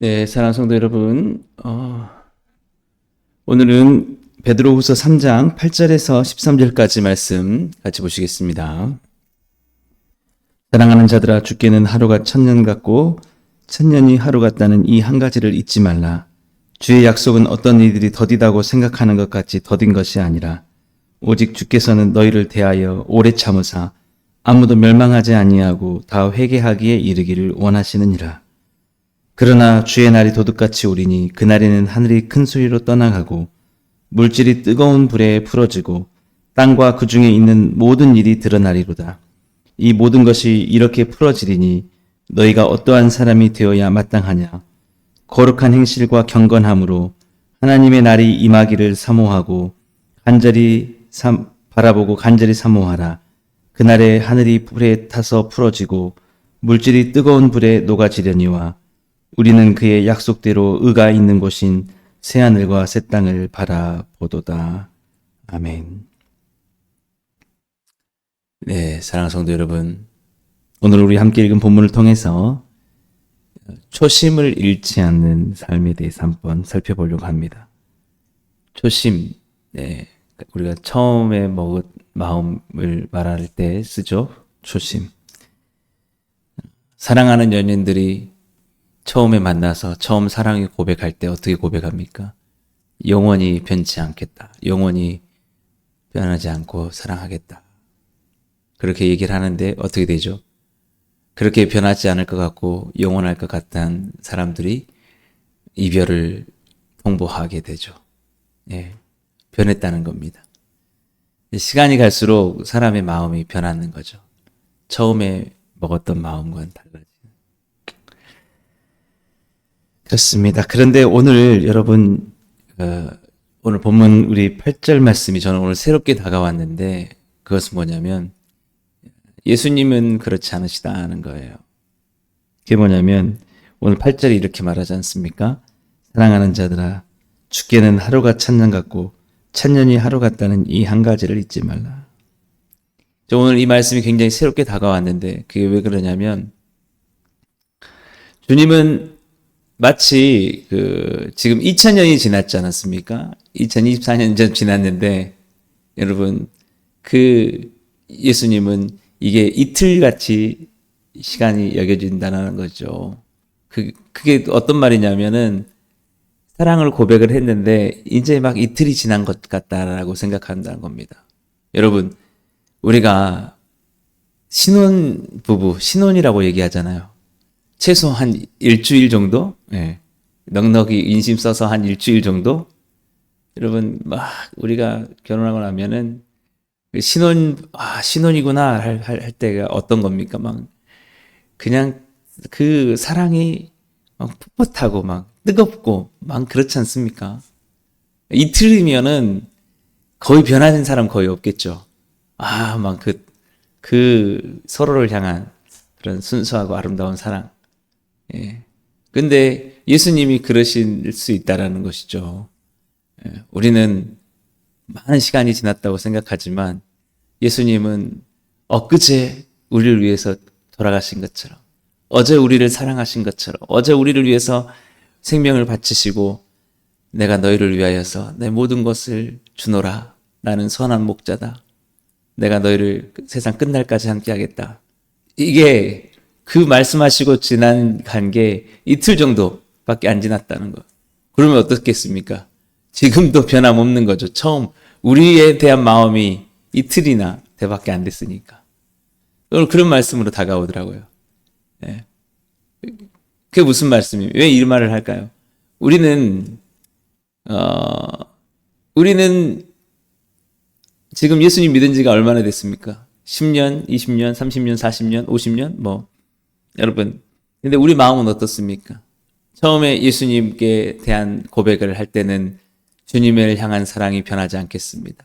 네, 사랑하는 성도 여러분, 오늘은 베드로후서 3장 8절에서 13절까지 말씀 같이 보시겠습니다. 사랑하는 자들아, 주께는 하루가 천년 같고 천년이 하루 같다는 이 한 가지를 잊지 말라. 주의 약속은 어떤 이들이 더디다고 생각하는 것 같이 더딘 것이 아니라 오직 주께서는 너희를 대하여 오래 참으사 아무도 멸망하지 아니하고 다 회개하기에 이르기를 원하시느니라. 그러나 주의 날이 도둑같이 오리니 그날에는 하늘이 큰 소리로 떠나가고 물질이 뜨거운 불에 풀어지고 땅과 그 중에 있는 모든 일이 드러나리로다. 이 모든 것이 이렇게 풀어지리니 너희가 어떠한 사람이 되어야 마땅하냐. 거룩한 행실과 경건함으로 하나님의 날이 임하기를 사모하고 바라보고 간절히 사모하라. 그날에 하늘이 불에 타서 풀어지고 물질이 뜨거운 불에 녹아지려니와 우리는 그의 약속대로 의가 있는 곳인 새하늘과 새 땅을 바라보도다. 아멘. 네, 사랑하는 성도 여러분, 오늘 우리 함께 읽은 본문을 통해서 초심을 잃지 않는 삶에 대해서 한번 살펴보려고 합니다. 초심, 네, 우리가 처음에 먹은 마음을 말할 때 쓰죠. 초심. 사랑하는 연인들이 처음에 만나서 처음 사랑의 고백할 때 어떻게 고백합니까? 영원히 변치 않겠다. 영원히 변하지 않고 사랑하겠다. 그렇게 얘기를 하는데 어떻게 되죠? 그렇게 변하지 않을 것 같고 영원할 것 같은 사람들이 이별을 통보하게 되죠. 예, 변했다는 겁니다. 시간이 갈수록 사람의 마음이 변하는 거죠. 처음에 먹었던 마음과는 달라지는. 그렇습니다. 그런데 오늘 여러분, 오늘 본문 우리 8절 말씀이 저는 오늘 새롭게 다가왔는데 그것은 뭐냐면 예수님은 그렇지 않으시다는 거예요. 그게 뭐냐면 오늘 8절이 이렇게 말하지 않습니까? 사랑하는 자들아, 주께는 하루가 천년 같고 천년이 하루 같다는 이 한 가지를 잊지 말라. 오늘 이 말씀이 굉장히 새롭게 다가왔는데 그게 왜 그러냐면 주님은 마치 지금 2000년이 지났지 않았습니까? 2024년 전 지났는데 여러분 예수님은 이게 이틀같이 시간이 여겨진다는 거죠. 그게 어떤 말이냐면은 사랑을 고백을 했는데 이제 막 이틀이 지난 것 같다라고 생각한다는 겁니다. 여러분, 우리가 신혼이라고 얘기하잖아요. 최소 한 일주일 정도? 예. 넉넉히 인심 써서 한 일주일 정도? 여러분, 막, 우리가 결혼하고 나면은, 신혼이구나, 할 때가 어떤 겁니까? 막, 그냥 그 사랑이 막 풋풋하고 막 뜨겁고 막 그렇지 않습니까? 이틀이면은 거의 변하는 사람 거의 없겠죠. 막 서로를 향한 그런 순수하고 아름다운 사랑. 예. 근데 예수님이 그러실 수 있다라는 것이죠. 예. 우리는 많은 시간이 지났다고 생각하지만 예수님은 엊그제 우리를 위해서 돌아가신 것처럼, 어제 우리를 사랑하신 것처럼, 어제 우리를 위해서 생명을 바치시고 내가 너희를 위하여서 내 모든 것을 주노라. 나는 선한 목자다. 내가 너희를 세상 끝날까지 함께하겠다. 이게 그 말씀하시고 간 게 이틀 정도밖에 안 지났다는 거. 그러면 어떻겠습니까? 지금도 변함없는 거죠. 처음 우리에 대한 마음이 이틀이나 밖에 안 됐으니까. 오늘 그런 말씀으로 다가오더라고요. 예. 그게 무슨 말씀이에요? 왜 이 말을 할까요? 우리는 지금 예수님 믿은 지가 얼마나 됐습니까? 10년, 20년, 30년, 40년, 50년? 여러분, 근데 우리 마음은 어떻습니까? 처음에 예수님께 대한 고백을 할 때는 주님을 향한 사랑이 변하지 않겠습니다.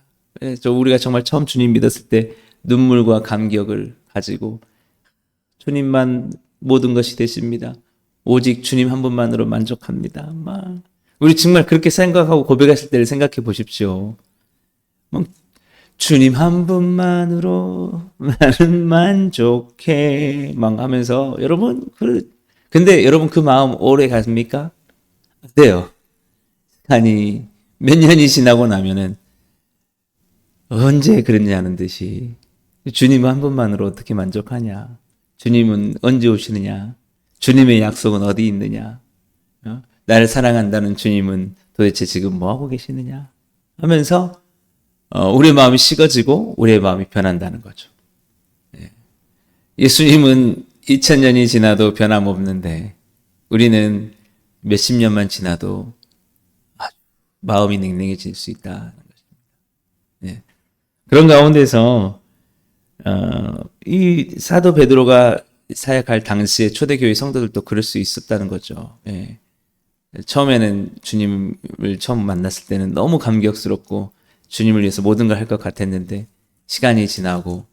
우리가 정말 처음 주님 믿었을 때 눈물과 감격을 가지고 주님만 모든 것이 되십니다. 오직 주님 한 분만으로 만족합니다. 우리 정말 그렇게 생각하고 고백하실 때를 생각해 보십시오. 주님 한 분만으로 나는 만족해 하면서 여러분 근데 여러분 그 마음 오래 갑니까? 안 돼요. 아니 몇 년이 지나고 나면은 언제 그랬냐는 듯이 주님은 한 번만으로 어떻게 만족하냐? 주님은 언제 오시느냐? 주님의 약속은 어디 있느냐? 나를 사랑한다는 주님은 도대체 지금 뭐 하고 계시느냐? 하면서 우리의 마음이 식어지고 우리의 마음이 변한다는 거죠. 예수님은 2000년이 지나도 변함없는데 우리는 몇십 년만 지나도 마음이 냉랭해질 수 있다는 것입니다. 그런 가운데서 이 사도 베드로가 사역할 당시에 초대교회 성도들도 그럴 수 있었다는 거죠. 처음에는 주님을 처음 만났을 때는 너무 감격스럽고 주님을 위해서 모든 걸 할 것 같았는데 시간이 지나고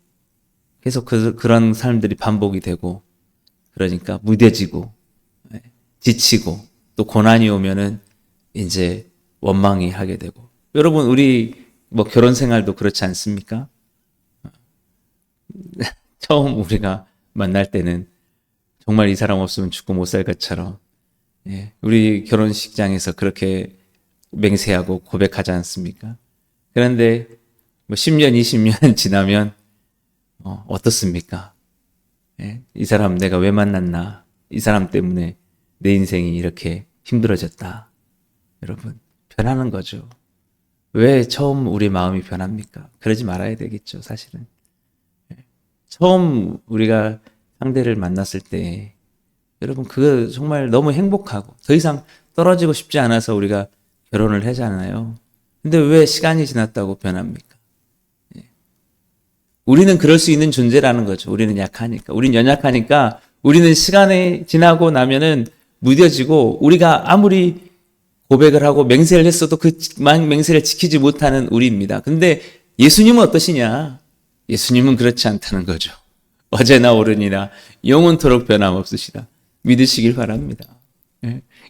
계속 그런 삶들이 반복이 되고 그러니까 무뎌지고 지치고 또 고난이 오면은 이제 원망이 하게 되고 여러분 우리 뭐 결혼 생활도 그렇지 않습니까? 처음 우리가 만날 때는 정말 이 사람 없으면 죽고 못 살 것처럼 우리 결혼식장에서 그렇게 맹세하고 고백하지 않습니까? 그런데 뭐 10년, 20년 지나면 어떻습니까? 이 사람 내가 왜 만났나? 이 사람 때문에 내 인생이 이렇게 힘들어졌다. 여러분 변하는 거죠. 왜 처음 우리 마음이 변합니까? 그러지 말아야 되겠죠, 사실은. 처음 우리가 상대를 만났을 때 여러분 그거 정말 너무 행복하고 더 이상 떨어지고 싶지 않아서 우리가 결혼을 하잖아요. 근데 왜 시간이 지났다고 변합니까? 우리는 그럴 수 있는 존재라는 거죠. 우리는 약하니까. 우리는 연약하니까 우리는 시간이 지나고 나면은 무뎌지고 우리가 아무리 고백을 하고 맹세를 했어도 그 맹세를 지키지 못하는 우리입니다. 근데 예수님은 어떠시냐? 예수님은 그렇지 않다는 거죠. 어제나 오르니라 영원토록 변함없으시다. 믿으시길 바랍니다.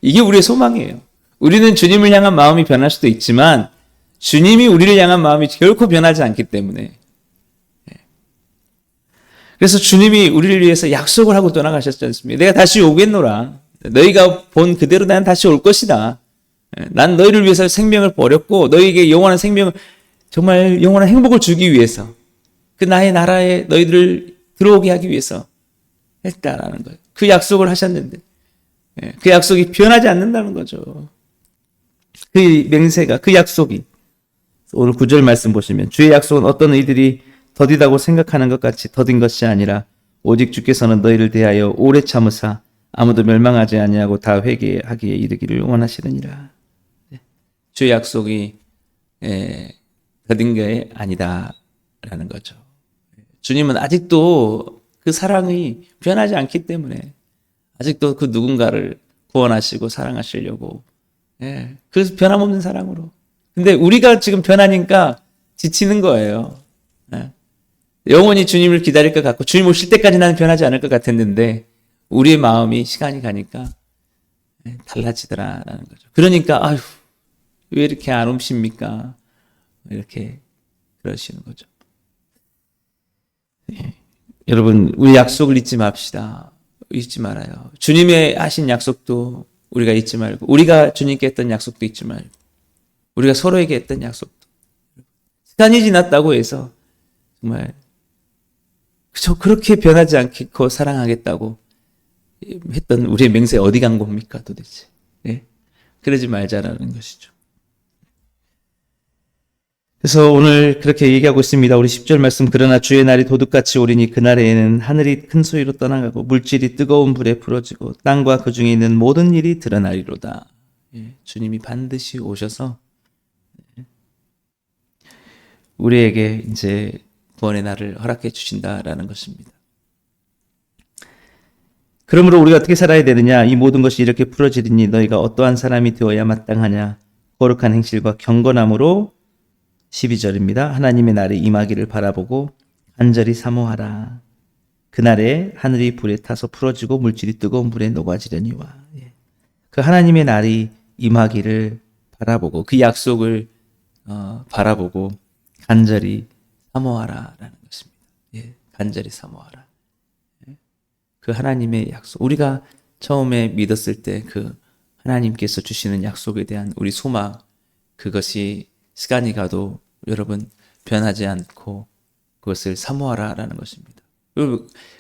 이게 우리의 소망이에요. 우리는 주님을 향한 마음이 변할 수도 있지만 주님이 우리를 향한 마음이 결코 변하지 않기 때문에 그래서 주님이 우리를 위해서 약속을 하고 떠나가셨지 않습니까? 내가 다시 오겠노라. 너희가 본 그대로 나는 다시 올 것이다. 난 너희를 위해서 생명을 버렸고 너희에게 영원한 생명을 정말 영원한 행복을 주기 위해서 그 나의 나라에 너희들을 들어오게 하기 위해서 했다라는 거예요. 그 약속을 하셨는데 그 약속이 변하지 않는다는 거죠. 그 맹세가 그 약속이 오늘 9절 말씀 보시면 주의 약속은 어떤 이들이 더디다고 생각하는 것 같이 더딘 것이 아니라 오직 주께서는 너희를 대하여 오래 참으사 아무도 멸망하지 아니하고 다 회개하기에 이르기를 원하시느니라. 주의 약속이 더딘 게 아니다라는 거죠. 주님은 아직도 그 사랑이 변하지 않기 때문에 아직도 그 누군가를 구원하시고 사랑하시려고 그 변함없는 사랑으로. 근데 우리가 지금 변하니까 지치는 거예요. 영원히 주님을 기다릴 것 같고 주님 오실 때까지 나는 변하지 않을 것 같았는데 우리의 마음이 시간이 가니까 달라지더라라는 거죠. 그러니까 아휴 왜 이렇게 안 오십니까? 이렇게 그러시는 거죠. 여러분 우리 약속을 잊지 맙시다. 잊지 말아요. 주님의 하신 약속도 우리가 잊지 말고 우리가 주님께 했던 약속도 잊지 말고 우리가 서로에게 했던 약속도 시간이 지났다고 해서 정말 저 그렇게 변하지 않고 사랑하겠다고 했던 우리의 맹세 어디 간 겁니까 도대체? 그러지 말자라는 것이죠. 그래서 오늘 그렇게 얘기하고 있습니다. 우리 10절 말씀 그러나 주의 날이 도둑같이 오리니 그날에는 하늘이 큰 소리로 떠나가고 물질이 뜨거운 불에 풀어지고 땅과 그 중에 있는 모든 일이 드러나리로다. 주님이 반드시 오셔서 우리에게 이제 구원의 날을 허락해 주신다라는 것입니다. 그러므로 우리가 어떻게 살아야 되느냐? 이 모든 것이 이렇게 풀어지리니 너희가 어떠한 사람이 되어야 마땅하냐? 거룩한 행실과 경건함으로 12절입니다. 하나님의 날이 임하기를 바라보고 간절히 사모하라. 그날에 하늘이 불에 타서 풀어지고 물질이 뜨거운 불에 녹아지려니와. 그 하나님의 날이 임하기를 바라보고 그 약속을 바라보고 간절히 사모하라라는 것입니다. 간절히 사모하라. 그 하나님의 약속. 우리가 처음에 믿었을 때 그 하나님께서 주시는 약속에 대한 우리 소망, 그것이 시간이 가도 여러분 변하지 않고 그것을 사모하라라는 것입니다.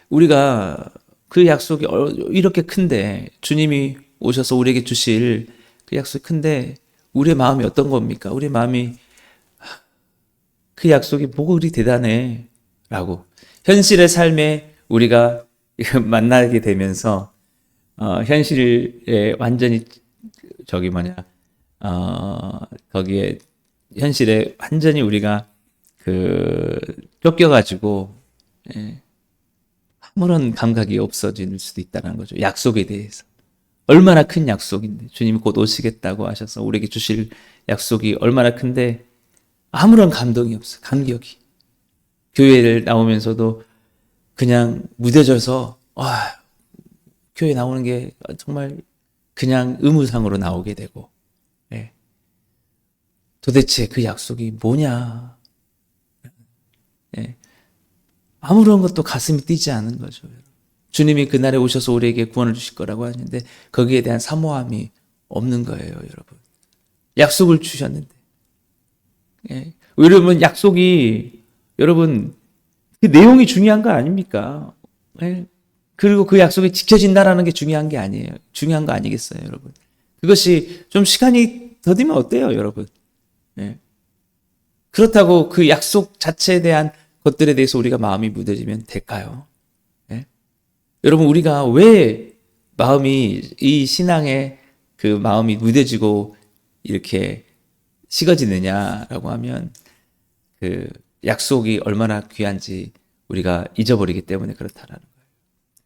우리가 그 약속이 이렇게 큰데, 주님이 오셔서 우리에게 주실 그 약속이 큰데 우리의 마음이 어떤 겁니까? 우리의 마음이 그 약속이 뭐가 그리 대단해 라고 현실의 삶에 우리가 만나게 되면서 현실에 완전히 거기에 현실에 완전히 우리가 쫓겨가지고 아무런 감각이 없어질 수도 있다는 거죠. 약속에 대해서. 얼마나 큰 약속인데, 주님이 곧 오시겠다고 하셔서 우리에게 주실 약속이 얼마나 큰데 아무런 감동이 없어. 감격이. 교회를 나오면서도 그냥 무뎌져서 교회 나오는 게 정말 그냥 의무상으로 나오게 되고, 도대체 그 약속이 뭐냐? 아무런 것도 가슴이 뛰지 않은 거죠. 주님이 그날에 오셔서 우리에게 구원을 주실 거라고 하는데 거기에 대한 사모함이 없는 거예요, 여러분. 약속을 주셨는데. 여러분, 약속이, 여러분, 그 내용이 중요한 거 아닙니까? 그리고 그 약속이 지켜진다라는 게 중요한 게 아니에요. 중요한 거 아니겠어요, 여러분? 그것이 좀 시간이 더디면 어때요, 여러분? 그렇다고 그 약속 자체에 대한 것들에 대해서 우리가 마음이 무뎌지면 될까요? 여러분, 우리가 왜 이 신앙의 그 마음이 무뎌지고 이렇게 식어지느냐라고 하면 그 약속이 얼마나 귀한지 우리가 잊어버리기 때문에 그렇다라는 거예요.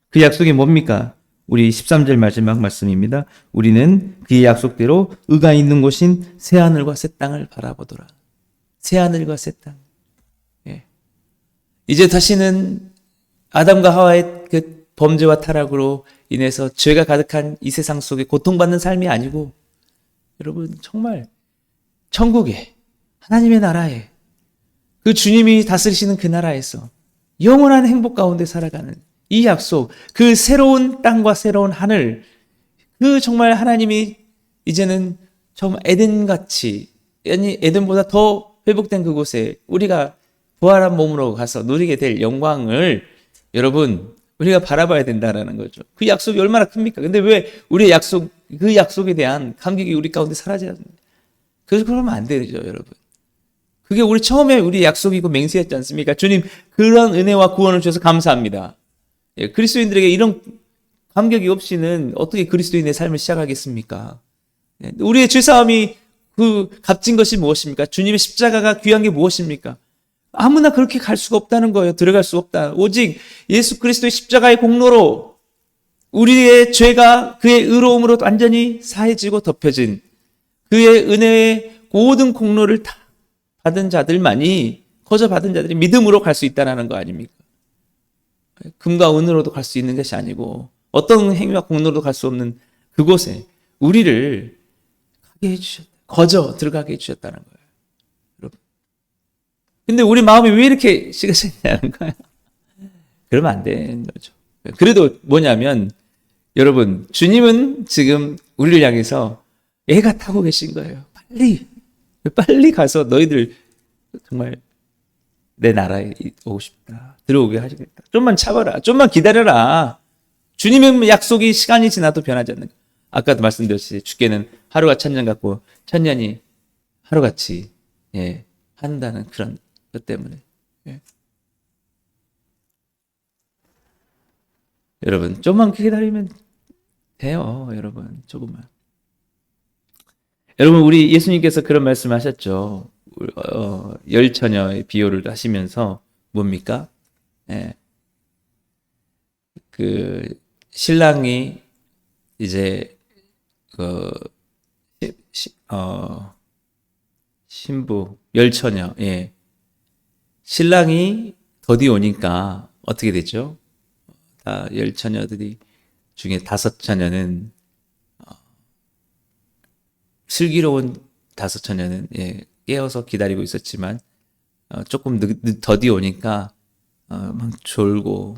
그 약속이 뭡니까? 우리 13절 마지막 말씀입니다. 우리는 그의 약속대로 의가 있는 곳인 새하늘과 새 땅을 바라보더라. 새하늘과 새 땅. 이제 다시는 아담과 하와의 그 범죄와 타락으로 인해서 죄가 가득한 이 세상 속에 고통받는 삶이 아니고, 여러분, 정말 천국에, 하나님의 나라에, 그 주님이 다스리시는 그 나라에서 영원한 행복 가운데 살아가는 이 약속, 그 새로운 땅과 새로운 하늘, 그 정말 하나님이 이제는 정말 에덴같이, 아니 에덴보다 더 회복된 그곳에 우리가 부활한 몸으로 가서 누리게 될 영광을 여러분, 우리가 바라봐야 된다는 거죠. 그 약속이 얼마나 큽니까? 근데 왜 우리의 그 약속에 대한 감격이 우리 가운데 사라져야 됩니까? 그래서 그러면 안 되죠, 여러분. 그게 우리 처음에 우리 약속이고 맹세였지 않습니까? 주님, 그런 은혜와 구원을 주셔서 감사합니다. 그리스도인들에게 이런 감격이 없이는 어떻게 그리스도인의 삶을 시작하겠습니까? 우리의 죄사함이 그 값진 것이 무엇입니까? 주님의 십자가가 귀한 게 무엇입니까? 아무나 그렇게 갈 수가 없다는 거예요. 들어갈 수 없다. 오직 예수 그리스도의 십자가의 공로로 우리의 죄가 그의 의로움으로 완전히 사해지고 덮여진 그의 은혜의 모든 공로를 다 받은 자들만이, 거저 받은 자들이 믿음으로 갈 수 있다는 거 아닙니까? 금과 은으로도 갈 수 있는 것이 아니고 어떤 행위와 공로도 갈 수 없는 그곳에 우리를 가게 해주셨다. 거저 들어가게 해주셨다는 거예요. 여러분. 근데 우리 마음이 왜 이렇게 식어졌냐는 거예요. 그러면 안 되는 거죠. 그래도 뭐냐면, 여러분, 주님은 지금 우리를 향해서 애가 타고 계신 거예요. 빨리 가서 너희들 정말 내 나라에 오고 싶다. 들어오게 하시겠다. 좀만 참아라. 좀만 기다려라. 주님의 약속이 시간이 지나도 변하지 않는 거예요. 아까도 말씀드렸듯이 주께는 하루가 천년 같고 천년이 하루같이 한다는 그런 것 때문에. 여러분, 좀만 기다리면 돼요. 여러분, 조금만. 여러분, 우리 예수님께서 그런 말씀 하셨죠. 열처녀의 비유를 하시면서 뭡니까? 그 신랑이 이제 신부 열처녀, 신랑이 더디 오니까 어떻게 됐죠? 열처녀들이 중에 5처녀는 슬기로운 5처녀는 깨어서 기다리고 있었지만 조금 더디 오니까 막 졸고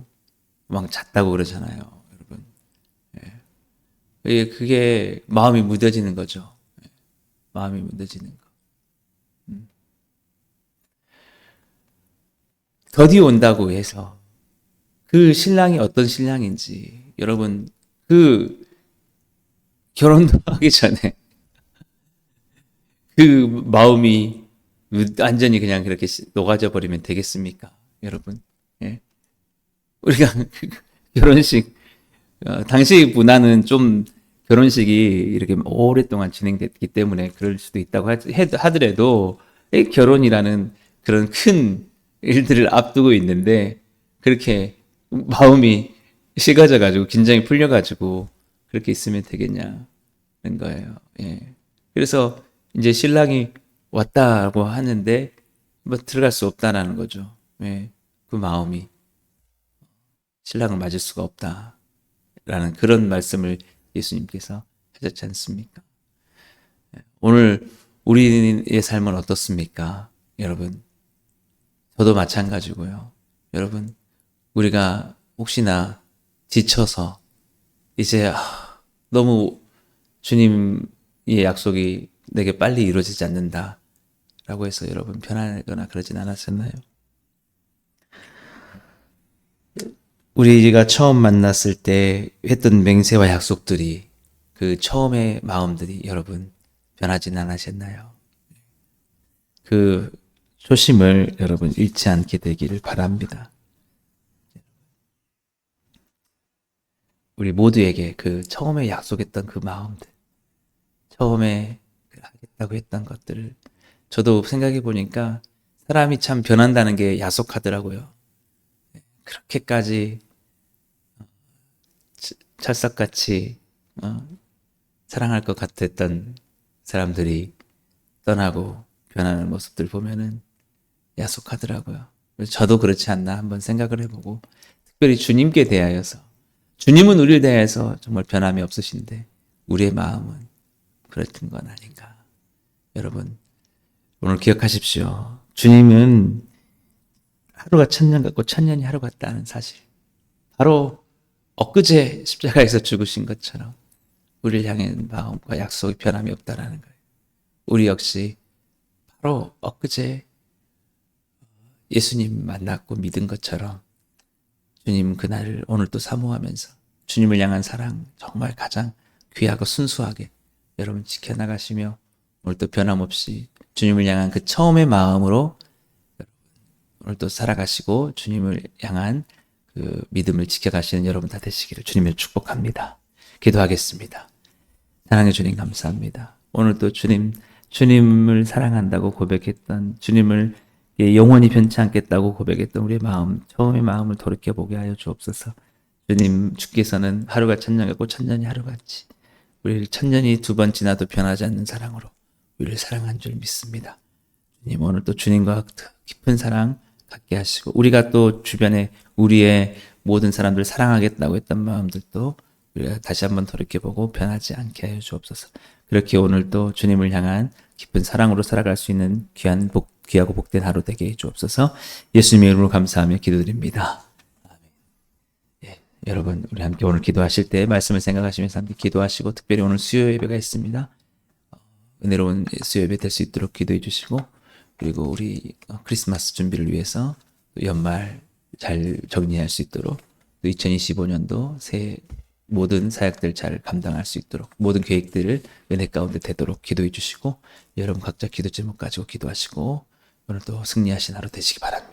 막 잤다고 그러잖아요, 여러분. 그게 마음이 무뎌지는 거죠. 마음이 무뎌지는 거. 더디 온다고 해서 그 신랑이 어떤 신랑인지 여러분 그 결혼도 하기 전에 그 마음이 완전히 그냥 그렇게 녹아져 버리면 되겠습니까? 여러분. 예. 우리가 결혼식 당시 문화는 좀 결혼식이 이렇게 오랫동안 진행됐기 때문에 그럴 수도 있다고 하더라도 이 결혼이라는 그런 큰 일들을 앞두고 있는데 그렇게 마음이 식어져 가지고 긴장이 풀려 가지고 그렇게 있으면 되겠냐는 거예요. 예. 그래서 이제 신랑이 왔다고 하는데 뭐 들어갈 수 없다라는 거죠. 예. 그 마음이 신랑을 맞을 수가 없다라는 그런 말씀을 예수님께서 하셨지 않습니까? 오늘 우리의 삶은 어떻습니까? 여러분, 저도 마찬가지고요. 여러분, 우리가 혹시나 지쳐서 이제 너무 주님의 약속이 내게 빨리 이루어지지 않는다 라고 해서 여러분 편안하거나 그러진 않았었나요? 우리가 처음 만났을 때 했던 맹세와 약속들이 그 처음의 마음들이 여러분 변하진 않으셨나요? 그 초심을 여러분 잃지 않게 되기를 바랍니다. 우리 모두에게 그 처음에 약속했던 그 마음들, 처음에 하겠다고 했던 것들을 저도 생각해 보니까 사람이 참 변한다는 게 야속하더라고요. 그렇게까지 찰떡같이 사랑할 것 같았던 사람들이 떠나고 변하는 모습들 보면은 야속하더라고요. 그래서 저도 그렇지 않나 한번 생각을 해보고 특별히 주님께 대하여서 주님은 우리를 대하여서 정말 변함이 없으신데 우리의 마음은 그렇던 건 아닌가. 여러분 오늘 기억하십시오. 주님은 하루가 천년 같고 천년이 하루 같다는 사실. 바로 엊그제 십자가에서 죽으신 것처럼 우리를 향한 마음과 약속이 변함이 없다라는 거예요. 우리 역시 바로 엊그제 예수님 만났고 믿은 것처럼 주님 그날을 오늘 또 사모하면서 주님을 향한 사랑 정말 가장 귀하고 순수하게 여러분 지켜나가시며 오늘 또 변함없이 주님을 향한 그 처음의 마음으로 오늘 또 살아가시고 주님을 향한 그 믿음을 지켜가시는 여러분 다 되시기를 주님을 축복합니다. 기도하겠습니다. 사랑해 주님 감사합니다. 오늘 또 주님을 사랑한다고 고백했던 주님을 영원히 변치 않겠다고 고백했던 우리의 마음, 처음의 마음을 돌이켜보게 하여 주옵소서. 주님, 주께서는 하루가 천년 같고 천년이 하루같이 우리를 천년이 두 번 지나도 변하지 않는 사랑으로 우리를 사랑한 줄 믿습니다. 주님, 오늘 또 주님과 깊은 사랑 갖게 하시고 우리가 또 주변에 우리의 모든 사람들 사랑하겠다고 했던 마음들도 우리가 다시 한번 돌이켜보고 변하지 않게 하여 주옵소서. 그렇게 오늘 또 주님을 향한 깊은 사랑으로 살아갈 수 있는 귀하고 복된 하루 되게 해 주옵소서. 예수님의 이름으로 감사하며 기도드립니다. 예, 여러분 우리 함께 오늘 기도하실 때 말씀을 생각하시면서 함께 기도하시고 특별히 오늘 수요 예배가 있습니다. 은혜로운 수요 예배 될 수 있도록 기도해 주시고 그리고 우리 크리스마스 준비를 위해서 연말 잘 정리할 수 있도록 또 2025년도 새 모든 사역들 잘 감당할 수 있도록 모든 계획들을 은혜 가운데 되도록 기도해 주시고 여러분 각자 기도 제목 가지고 기도하시고 오늘 또 승리하신 하루 되시기 바랍니다.